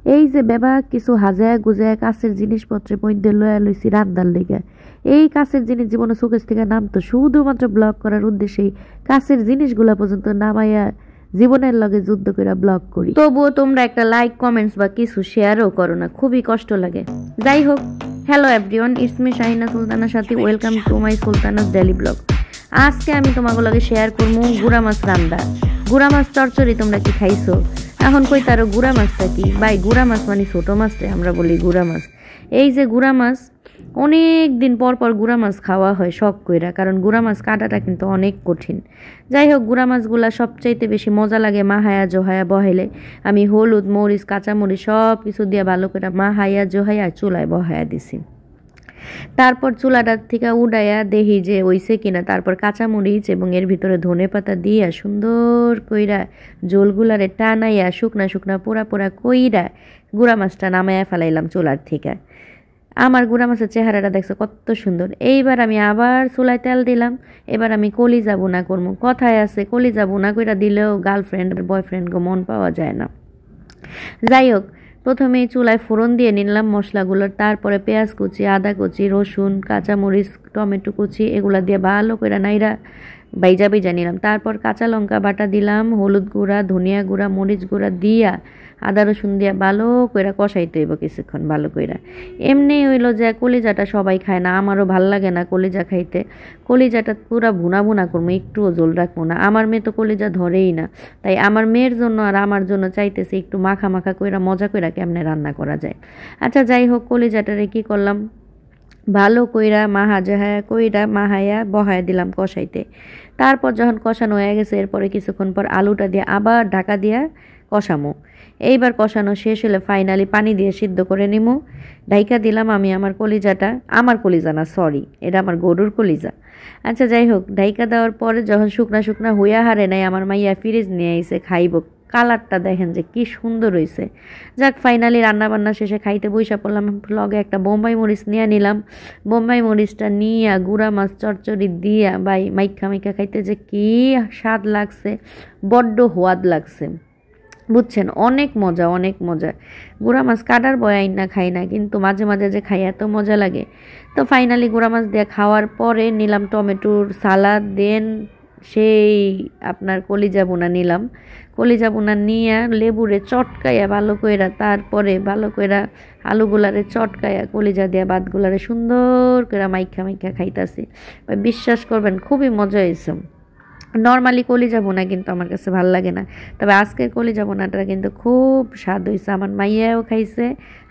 এই যে বেবা কিছু হাজায় গুজায় কাছের জিনিসপত্রের মধ্যে লয়া লইছি রান্নার লেগে। এই কাছের জিনিস জীবনে চোখের থেকে নামতো শুধুমাত্র ব্লগ করার উদ্দেশ্যেই কাছের জিনিসগুলা পর্যন্ত নামাইয়া জীবনের লগে যুদ্ধ করে ব্লগ করি। তবুও তোমরা একটা লাইক কমেন্টস বা কিছু শেয়ারও করো না, খুবই কষ্ট লাগে। যাই হোক, hello everyone, it's me Shahina সুলতানার সাথে welcome to my Sultanas daily blog. আজকে আমি তোমাকে লগে শেয়ার করবো গুড়া মাছ রান্দা। গুড়া মাছ চচ্চড়ি তোমরা কি খাইছো? এখন কই তারও গুড়া মাছটা কি? ভাই গুড়া মাছ মানে ছোট মাছটা আমরা বলি গুড়া মাছ। এই যে গুড়া মাছ অনেক দিন পর পর গুড়া মাছ খাওয়া হয় শখ কইরা, কারণ গুড়া মাছ কাটাটা কিন্তু অনেক কঠিন। যাই হোক, গুড়া মাছগুলা সবচাইতে বেশি মজা লাগে মাহায়া জোহায়া বহাইলে। আমি হলুদ মরিচ কাঁচামরিচ সব কিছু দিয়ে ভালো করে মাহাইয়া জোহাইয়া চুলায় বহায়া দিছি। তারপর চুলাটার থেকে উড়াইয়া দেখি যে হইছে কিনা। তারপর কাঁচামরিচ এবং এর ভিতরে ধনে পাতা দিয়া সুন্দর কইরা জোলগুলারে টানাইয়া শুকনা শুকনা পোড়া পোড়া কইরা গুড়া মাছটা নামাইয়া ফেলাইলাম চুলার থেকে। আমার গুড়া মাছের চেহারাটা দেখছো কত সুন্দর। এইবার আমি আবার চুলায় তেল দিলাম। এবার আমি কলিজা বোনা করবো। কথায় আছে কলিজা বোনা কইরা দিলেও গার্লফ্রেন্ড বয়ফ্রেন্ডকে মন পাওয়া যায় না। যাই হোক, প্রথমেই চুলায় ফোড়ন দিয়ে নিলাম মশলাগুলোর। তারপরে পেঁয়াজ কুচি, আদা কুচি, রসুন, কাঁচামরিচ, টমেটো কুচি এগুলা দিয়ে ভালো করে নাইরা বাইজা বাইজা নিলাম। তারপর কাঁচা লঙ্কা বাটা দিলাম, হলুদ গুঁড়া, ধনিয়া গুঁড়া, মরিচ গুঁড়া দিয়া আদা রসুন দিয়া ভালো কইরা কষাইতে হইব কিছুক্ষণ ভালো কইরা। এমনি হইলো যে কলিজাটা সবাই খায় না, আমারও ভাল লাগে না কলিজা খাইতে। কলিজাটা পুরা ভুনা ভুনা করবো, একটুও জোল রাখবো না। আমার মেয়ে তো কলিজা ধরেই না, তাই আমার মেয়ের জন্য আর আমার জন্য চাইতেছে একটু মাখা মাখা কইরা মজা কইরা কেমনে রান্না করা যায়। আচ্ছা যাই হোক, কলিজাটারে কি করলাম ভালো কইরা মাহায়া বহায়া দিলাম কষাইতে। তারপর যখন কষানো হয়ে গেছে, এরপরে কিছুক্ষণ পর আলুটা দিয়ে আবার ঢাকা দিয়া কষামো। এইবার কষানো শেষ হলে ফাইনালি পানি দিয়ে সিদ্ধ করে নিমু। ঢাইকা দিলাম আমি আমার কলিজাটা, আমার কলিজা না সরি, এটা আমার গরুর কলিজা। আচ্ছা যাই হোক, ঢাইকা দেওয়ার পরে যখন শুকনা শুকনা হইয়া হারে নাই, আমার মাইয়া ফ্রিজ নিয়ে আইছে খাইব। কালারটা দেখেন যে কি সুন্দর হয়েছে। যাক, ফাইনালি রান্নাবান্না শেষে খাইতে বইসা পড়লাম। লগে একটা বোম্বাই মরিচ নিয়ে নিলাম। বোম্বাই মরিচটা নিয়ে গুড়া মাছ চচ্চড়ি দিয়া বাই মাইখা মাইখা খাইতে যে কি স্বাদ লাগছে, বড্ড হোয়াদ লাগছে, বুঝছেন? অনেক মজা, অনেক মজা। গুড়া মাছ কাটার বয়াই না খাই না, কিন্তু মাঝে মাঝে যে খাই এত মজা লাগে। তো ফাইনালি গুড়া মাছ দিয়ে খাওয়ার পরে নিলাম টমেটোর সালাদ, দেন সেই আপনার কলিজা বোনা নিলাম। কলিজা বোনা নিয়ে লেবুরে চটকাইয়া ভালো কইরা, তারপরে ভালো কইরা আলুগুলারে চটকাইয়া কলিজা দিয়া ভাতগুলারে সুন্দর করে মাইখা মাইখা খাইতাছি। বিশ্বাস করবেন খুবই মজা হয়েছে। নর্মালি কলিজা বোনা কিন্তু আমার কাছে ভাল লাগে না, তবে আজকের কলিজা বোনাটা কিন্তু খুব স্বাদ হয়েছে। আমার মাইয়াও খাইছে,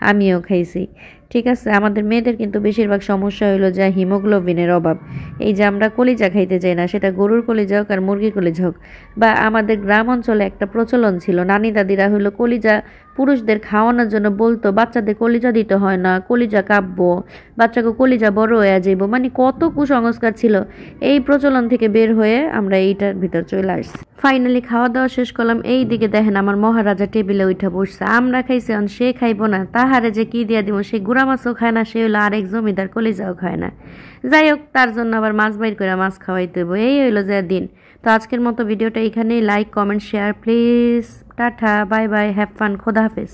আমিও খাইছি। ঠিক আছে, আমাদের মেয়েদের কিন্তু বেশিরভাগ সমস্যা হইলো যে হিমোগ্লোবিনের অভাব। এই যে আমরা কলিজা খাইতে চাই না, সেটা গরুর কলিজা হোক আর মুরগির কলিজা হোক। বা আমাদের গ্রাম অঞ্চলে একটা প্রচলন ছিল, নানি দাদিরা হইলো কলিজা পুরুষদের খাওয়ানোর জন্য বলতো বাচ্চাদের কলিজা দিতে হয় না, কলিজা কাঁপবো, বাচ্চাকে কলিজা বড় হয়ে যাইব, মানে কত কুসংস্কার ছিল। এই প্রচলন থেকে বের হয়ে আমরা এইটার ভিতর চলে আসছি। ফাইনালি খাওয়া দাওয়া শেষ করলাম। এই দিকে দেখেন আমার মহারাজা টেবিলে উঠা বসছে। আমরা খাইছি, সে খাইবো না, তাহারে যে কি দিয়া দিব। সে গুড়া মাছও খায় না, সে হইলো আরেক জমিদার কলিজাও খায় না। যাই হোক, তার জন্য আবার মাছ বাইর করে মাছ খাওয়াইতে হইব। এই হইলো যে দিন। তো আজকের মতো ভিডিওটা এখানেই। Like comment share please. Tata, bye bye, have fun, খোদা হাফেজ।